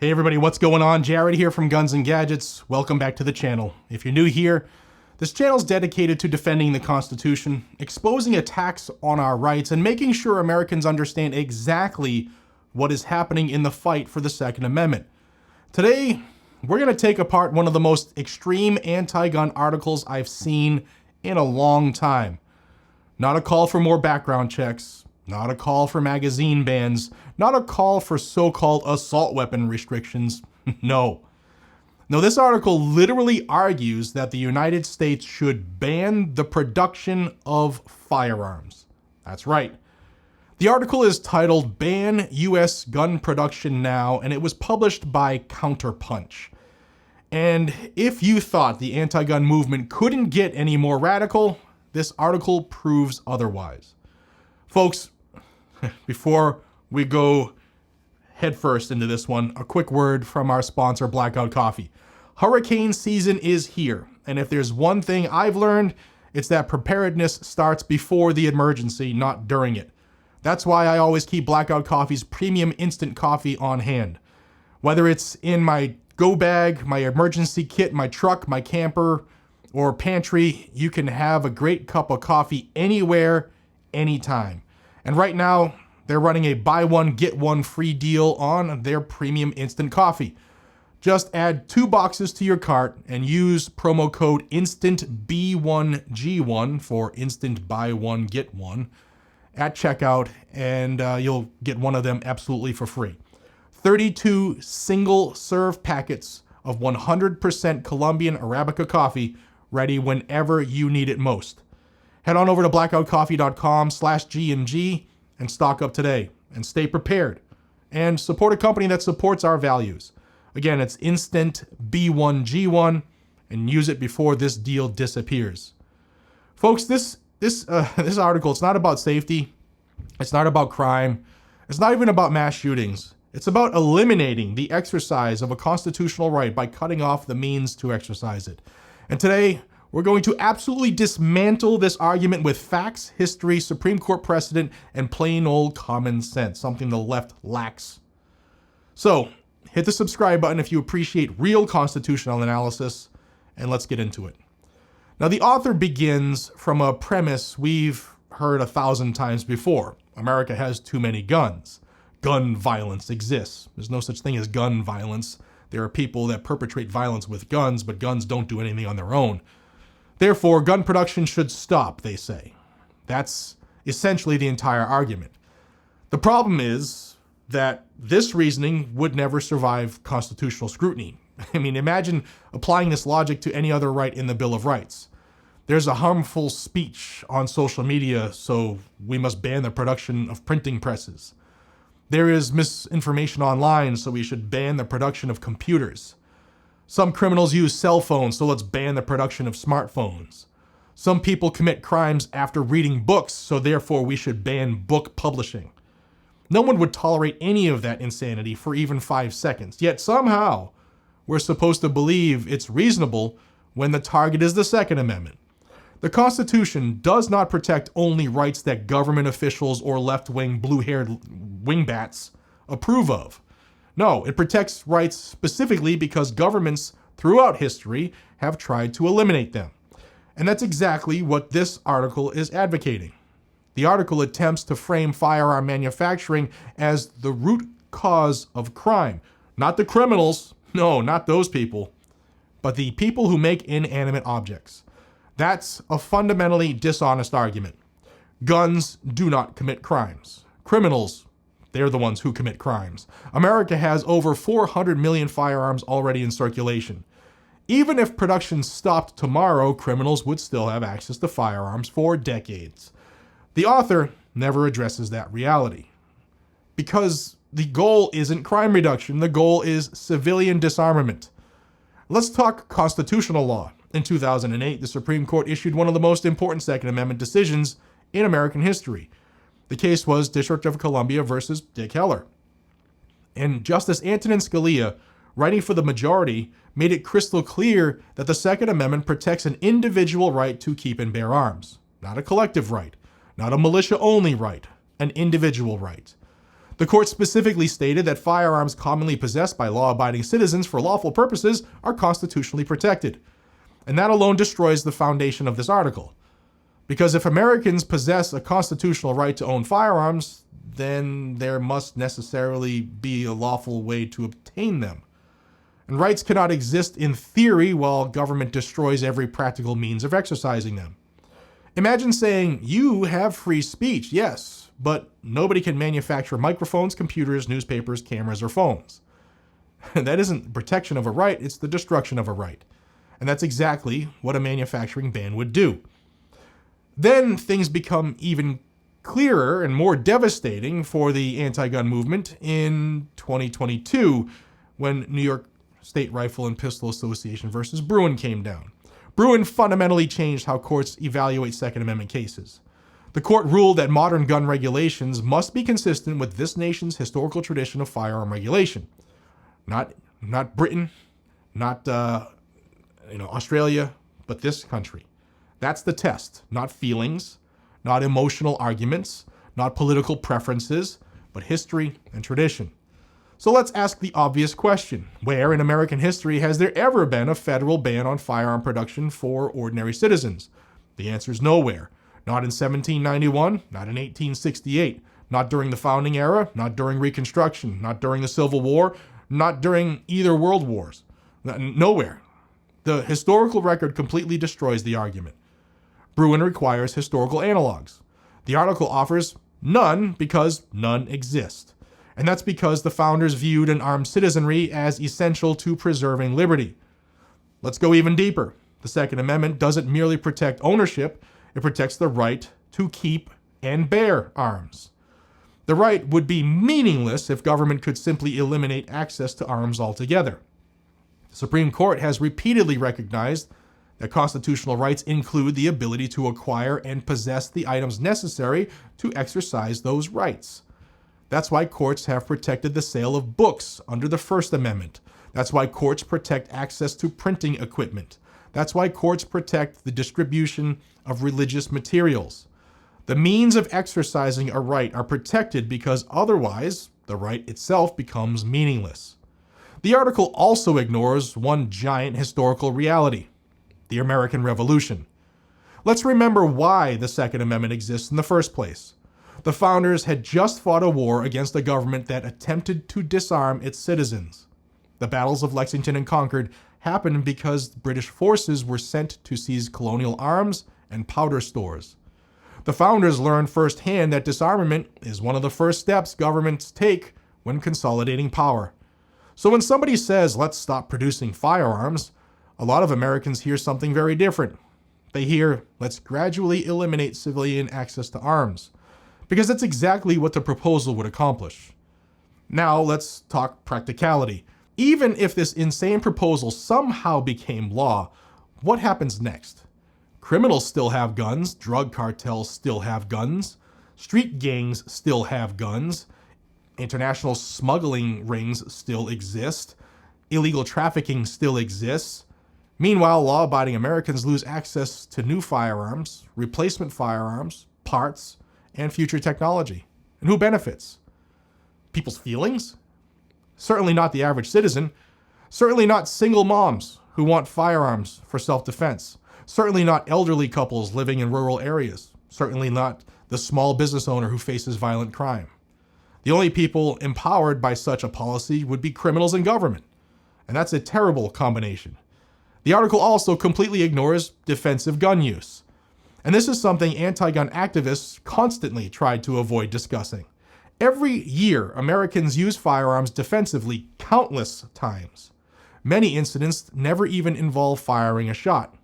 Hey everybody, what's going on? Jared here from Guns and Gadgets. Welcome back to the channel. If you're new here, this channel is dedicated to defending the Constitution, exposing attacks on our rights, and making sure Americans understand exactly what is happening in the fight for the Second Amendment. Today, we're going to take apart one of the most extreme anti-gun articles I've seen in a long time. Not a call for more background checks, not a call for magazine bans, not a call for so-called assault weapon restrictions. No, this article literally argues that the United States should ban the production of firearms. That's right. The article is titled Ban U.S. Gun Production Now, and it was published by Counterpunch. And if you thought the anti-gun movement couldn't get any more radical, this article proves otherwise. Folks, before we go headfirst into this one, a quick word from our sponsor, Blackout Coffee. Hurricane season is here, and if there's one thing I've learned, it's that preparedness starts before the emergency, not during it. That's why I always keep Blackout Coffee's premium instant coffee on hand. Whether it's in my go bag, my emergency kit, my truck, my camper, or pantry, you can have a great cup of coffee anywhere, anytime. And right now, they're running a buy one, get one free deal on their premium instant coffee. Just add 2 boxes to your cart and use promo code INSTANTB1G1 for instant buy one, get one at checkout, and you'll get one of them absolutely for free. 32 single serve packets of 100% Colombian Arabica coffee ready whenever you need it most. Head on over to blackoutcoffee.com/GNG and stock up today and stay prepared and support a company that supports our values. Again, it's Instant B1G1 and use it before this deal disappears. Folks, this article, it's not about safety. It's not about crime. It's not even about mass shootings. It's about eliminating the exercise of a constitutional right by cutting off the means to exercise it. And today, we're going to absolutely dismantle this argument with facts, history, Supreme Court precedent, and plain old common sense, something the left lacks. So, hit the subscribe button if you appreciate real constitutional analysis, and let's get into it. Now, the author begins from a premise we've heard 1,000 times before. America has too many guns. Gun violence exists. There's no such thing as gun violence. There are people that perpetrate violence with guns, but guns don't do anything on their own. Therefore, gun production should stop, they say. That's essentially the entire argument. The problem is that this reasoning would never survive constitutional scrutiny. I mean, imagine applying this logic to any other right in the Bill of Rights. There's a harmful speech on social media, so we must ban the production of printing presses. There is misinformation online, so we should ban the production of computers. Some criminals use cell phones, so let's ban the production of smartphones. Some people commit crimes after reading books, so therefore we should ban book publishing. No one would tolerate any of that insanity for even 5 seconds, yet somehow we're supposed to believe it's reasonable when the target is the Second Amendment. The Constitution does not protect only rights that government officials or left-wing blue-haired wingbats approve of. No, it protects rights specifically because governments throughout history have tried to eliminate them. And that's exactly what this article is advocating. The article attempts to frame firearm manufacturing as the root cause of crime. Not the criminals, no, not those people, but the people who make inanimate objects. That's a fundamentally dishonest argument. Guns do not commit crimes. Criminals, they're the ones who commit crimes. America has over 400 million firearms already in circulation. Even if production stopped tomorrow, criminals would still have access to firearms for decades. The author never addresses that reality. Because the goal isn't crime reduction, the goal is civilian disarmament. Let's talk constitutional law. In 2008, the Supreme Court issued one of the most important Second Amendment decisions in American history. The case was District of Columbia versus Dick Heller. And Justice Antonin Scalia, writing for the majority, made it crystal clear that the Second Amendment protects an individual right to keep and bear arms, not a collective right, not a militia-only right, an individual right. The court specifically stated that firearms commonly possessed by law-abiding citizens for lawful purposes are constitutionally protected. And that alone destroys the foundation of this article. Because if Americans possess a constitutional right to own firearms, then there must necessarily be a lawful way to obtain them. And rights cannot exist in theory while government destroys every practical means of exercising them. Imagine saying, you have free speech, yes, but nobody can manufacture microphones, computers, newspapers, cameras, or phones. That isn't protection of a right, it's the destruction of a right. And that's exactly what a manufacturing ban would do. Then things become even clearer and more devastating for the anti-gun movement in 2022 when New York State Rifle and Pistol Association versus Bruen came down. Bruen fundamentally changed how courts evaluate Second Amendment cases. The court ruled that modern gun regulations must be consistent with this nation's historical tradition of firearm regulation. Not Britain, not Australia, but this country. That's the test, not feelings, not emotional arguments, not political preferences, but history and tradition. So let's ask the obvious question. Where in American history has there ever been a federal ban on firearm production for ordinary citizens? The answer is nowhere. Not in 1791, not in 1868, not during the founding era, not during Reconstruction, not during the Civil War, not during either world wars. Nowhere. The historical record completely destroys the argument. Bruen requires historical analogs. The article offers none because none exist. And that's because the founders viewed an armed citizenry as essential to preserving liberty. Let's go even deeper. The Second Amendment doesn't merely protect ownership, it protects the right to keep and bear arms. The right would be meaningless if government could simply eliminate access to arms altogether. The Supreme Court has repeatedly recognized that constitutional rights include the ability to acquire and possess the items necessary to exercise those rights. That's why courts have protected the sale of books under the First Amendment. That's why courts protect access to printing equipment. That's why courts protect the distribution of religious materials. The means of exercising a right are protected because otherwise the right itself becomes meaningless. The article also ignores one giant historical reality: the American Revolution. Let's remember why the Second Amendment exists in the first place. The founders had just fought a war against a government that attempted to disarm its citizens. The battles of Lexington and Concord happened because British forces were sent to seize colonial arms and powder stores. The founders learned firsthand that disarmament is one of the first steps governments take when consolidating power. So when somebody says, let's stop producing firearms, a lot of Americans hear something very different. They hear, let's gradually eliminate civilian access to arms, because that's exactly what the proposal would accomplish. Now let's talk practicality. Even if this insane proposal somehow became law, what happens next? Criminals still have guns, drug cartels still have guns, street gangs still have guns, international smuggling rings still exist, illegal trafficking still exists. Meanwhile, law-abiding Americans lose access to new firearms, replacement firearms, parts, and future technology. And who benefits? People's feelings? Certainly not the average citizen. Certainly not single moms who want firearms for self-defense. Certainly not elderly couples living in rural areas. Certainly not the small business owner who faces violent crime. The only people empowered by such a policy would be criminals and government. And that's a terrible combination. The article also completely ignores defensive gun use. And this is something anti-gun activists constantly tried to avoid discussing. Every year, Americans use firearms defensively countless times. Many incidents never even involve firing a shot.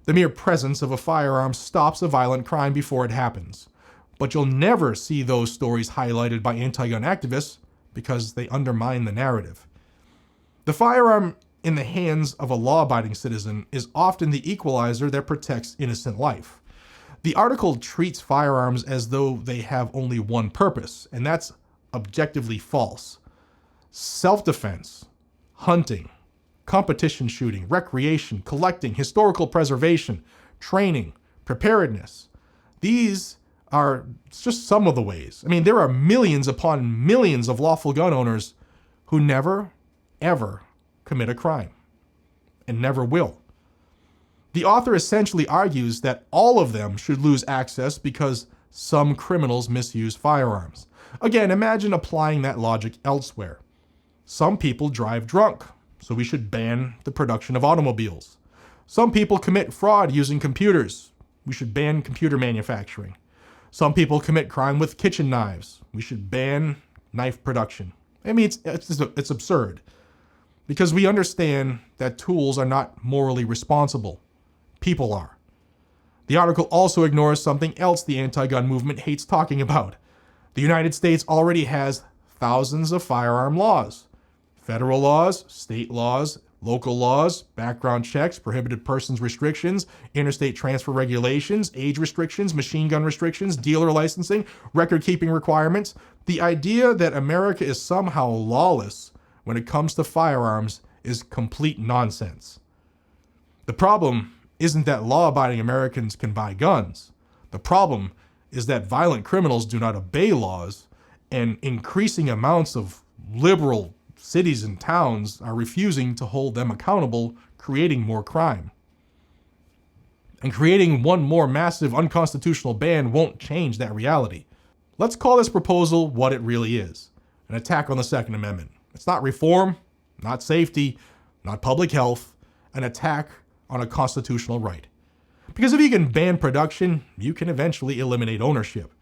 The mere presence of a firearm stops a violent crime before it happens. But you'll never see those stories highlighted by anti-gun activists because they undermine the narrative. The firearm in the hands of a law-abiding citizen is often the equalizer that protects innocent life. The article treats firearms as though they have only one purpose, and that's objectively false. Self-defense, hunting, competition shooting, recreation, collecting, historical preservation, training, preparedness. These are just some of the ways. I mean, there are millions upon millions of lawful gun owners who never, ever commit a crime and never will. The author essentially argues that all of them should lose access because some criminals misuse firearms. Again, imagine applying that logic elsewhere. Some people drive drunk, so we should ban the production of automobiles. Some people commit fraud using computers. We should ban computer manufacturing. Some people commit crime with kitchen knives. We should ban knife production. I mean, it's absurd because we understand that tools are not morally responsible. People are. The article also ignores something else the anti-gun movement hates talking about. The United States already has thousands of firearm laws. Federal laws, state laws, local laws, background checks, prohibited persons restrictions, interstate transfer regulations, age restrictions, machine gun restrictions, dealer licensing, record-keeping requirements. The idea that America is somehow lawless when it comes to firearms is complete nonsense. The problem isn't that law-abiding Americans can buy guns. The problem is that violent criminals do not obey laws, and increasing amounts of liberal cities and towns are refusing to hold them accountable, creating more crime. And creating one more massive unconstitutional ban won't change that reality. Let's call this proposal what it really is: an attack on the Second Amendment. It's not reform, not safety, not public health, an attack on a constitutional right. Because if you can ban production, you can eventually eliminate ownership.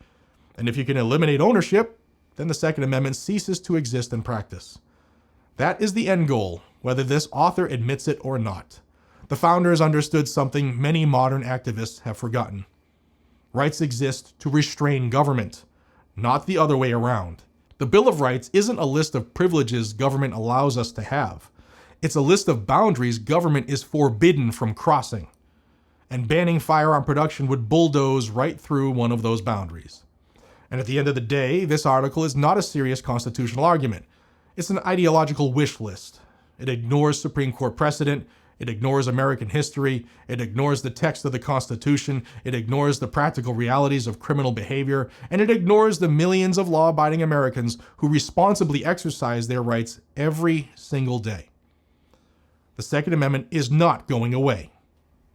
And if you can eliminate ownership, then the Second Amendment ceases to exist in practice. That is the end goal, whether this author admits it or not. The founders understood something many modern activists have forgotten. Rights exist to restrain government, not the other way around. The Bill of Rights isn't a list of privileges government allows us to have. It's a list of boundaries government is forbidden from crossing. And banning firearm production would bulldoze right through one of those boundaries. And at the end of the day, this article is not a serious constitutional argument. It's an ideological wish list. It ignores Supreme Court precedent. It ignores American history. It ignores the text of the Constitution. It ignores the practical realities of criminal behavior. And it ignores the millions of law-abiding Americans who responsibly exercise their rights every single day. The Second Amendment is not going away.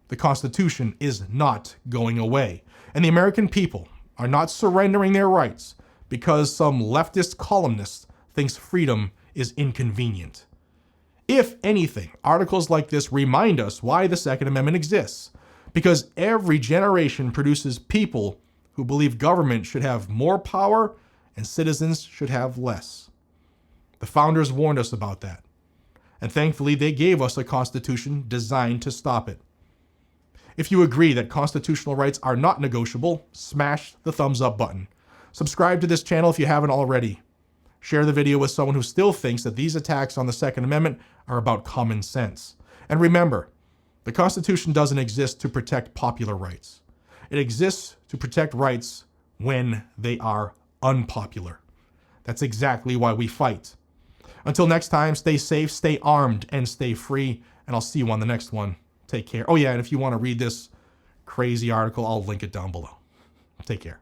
The Constitution is not going away. And the American people are not surrendering their rights because some leftist columnist thinks freedom is inconvenient. If anything, articles like this remind us why the Second Amendment exists. Because every generation produces people who believe government should have more power and citizens should have less. The founders warned us about that. And thankfully, they gave us a constitution designed to stop it. If you agree that constitutional rights are not negotiable, smash the thumbs up button. Subscribe to this channel if you haven't already. Share the video with someone who still thinks that these attacks on the Second Amendment are about common sense. And remember, the Constitution doesn't exist to protect popular rights. It exists to protect rights when they are unpopular. That's exactly why we fight. Until next time, stay safe, stay armed, and stay free. And I'll see you on the next one. Take care. Oh yeah, and if you want to read this crazy article, I'll link it down below. Take care.